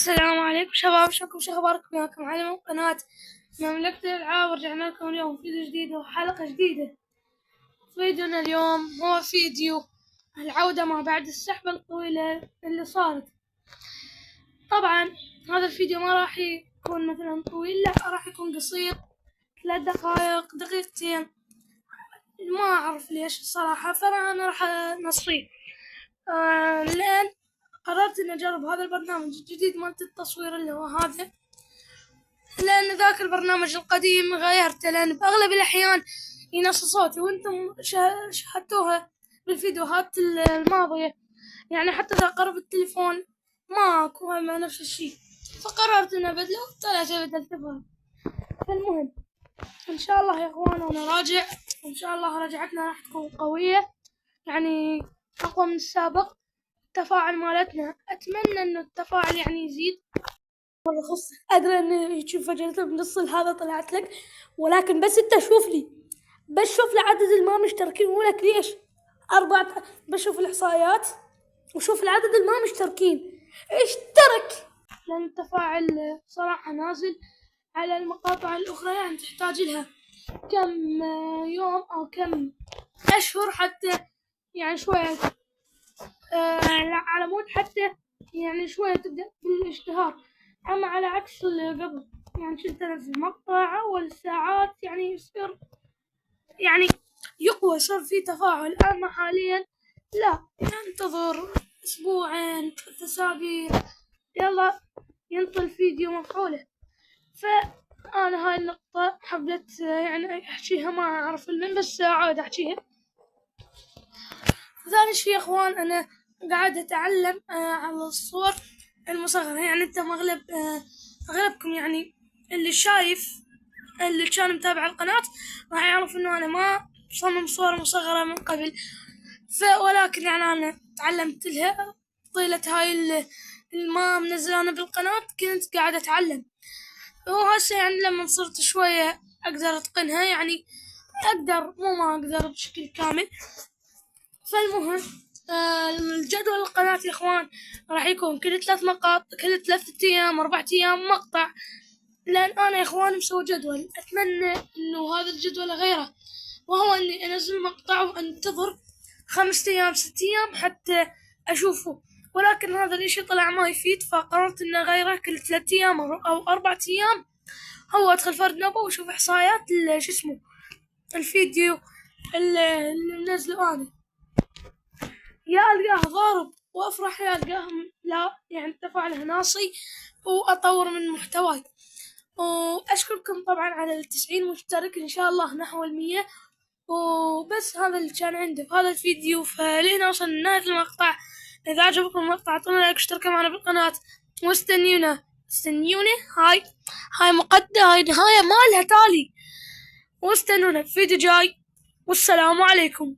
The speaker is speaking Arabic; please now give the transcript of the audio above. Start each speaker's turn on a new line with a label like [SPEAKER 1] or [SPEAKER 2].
[SPEAKER 1] السلام عليكم شباب، شكرا شو اخباركم؟ وياكم علي من قناة مملكة الألعاب. رجعنا لكم اليوم فيديو جديد وحلقة جديدة. فيديونا اليوم هو فيديو العودة ما بعد السحبة الطويلة اللي صارت. طبعا هذا الفيديو ما راح يكون مثلا طويل، لا راح يكون قصير 3 دقائق دقيقتين، ما أعرف ليش الصراحة. فأنا راح نصيه لأن قررت إني أجرب هذا البرنامج الجديد مالت التصوير اللي هو هذا، لأن ذاك البرنامج القديم غيرته، لأن بأغلب الأحيان ينص صوتي وأنتم شاهدتوها بالفيديوهات الماضية، يعني حتى إذا قرب التليفون ماكو نفس الشي. فقررت إني أبدله وطلعت بدلته. فالمهم إن شاء الله يا إخوان أنا راجع، وإن شاء الله رجعتنا راح تكون قوية، يعني أقوى من السابق. التفاعل مالتنا أتمنى إنه التفاعل يعني يزيد. والله خص أدري إن تشوف فجأة بنص هذا طلعت لك، ولكن بس أنت شوف لي، بس شوف لي عدد المشتركين. ولك ليش 4؟ بشوف الإحصائيات وشوف العدد المشتركين اشترك، لأن التفاعل صراحة نازل على المقاطع الأخرى، يعني تحتاج لها كم يوم أو كم أشهر حتى يعني شوية على مود حتى يعني شوية تبدأ بالاشتهار. أما على عكس اللي قبل، يعني كنت أنزل مقطع أول ساعات يعني يصير يعني يقوى، يصير في تفاعل. أما حاليا لا، ينتظر أسبوعين 3 أسابيع يلا ينطي الفيديو مفعولة. فأنا هاي النقطة حبيت يعني أحكيها، ما أعرف من بس أعود أحكيها. ثاني شي يا إخوان، أنا قاعد أتعلم على الصور المصغرة. يعني أنت أغلبكم يعني اللي شايف، اللي كان متابع القناة راح يعرف إنه أنا ما بصمم صور مصغرة من قبل. ولكن يعني أنا تعلمت لها طيلة هاي ما منزلانة بالقناة، كنت قاعدة أتعلم. وهسه يعني لما صرت شوية أقدر أتقنها، يعني أقدر مو ما أقدر بشكل كامل. فالمهم الجدول القناة يا إخوان راح يكون كل 3 مقاطع، كل 3 أيام 4 أيام مقطع، لأن أنا يا إخوان مسوي جدول. أتمنى إنه هذا الجدول أغيره، وهو إني أنزل مقطع وأنتظر 5 أيام 6 أيام حتى أشوفه، ولكن هذا الإشي طلع ما يفيد. فقررت إني أغيره كل 3 أيام أو 4 أيام، هو أدخل فرد نبو وأشوف إحصائيات شو اسمه الفيديو اللي منزله أنا، يا ألقاه ضارب وأفرح، يا ألقاهم لا يعني تفاعله ناصي وأطور من محتواي. وأشكركم طبعا على 90 مشترك، إن شاء الله نحو 100. وبس هذا اللي كان عندي في هذا الفيديو. فلهنا وصلنا لنهاية المقطع. إذا عجبكم المقطع اعطونا لايك واشتركوا معنا بالقناة، استنوني. هاي مقدمة، هاي نهاية مالها تالي، واستنونا في فيديو جاي. والسلام عليكم.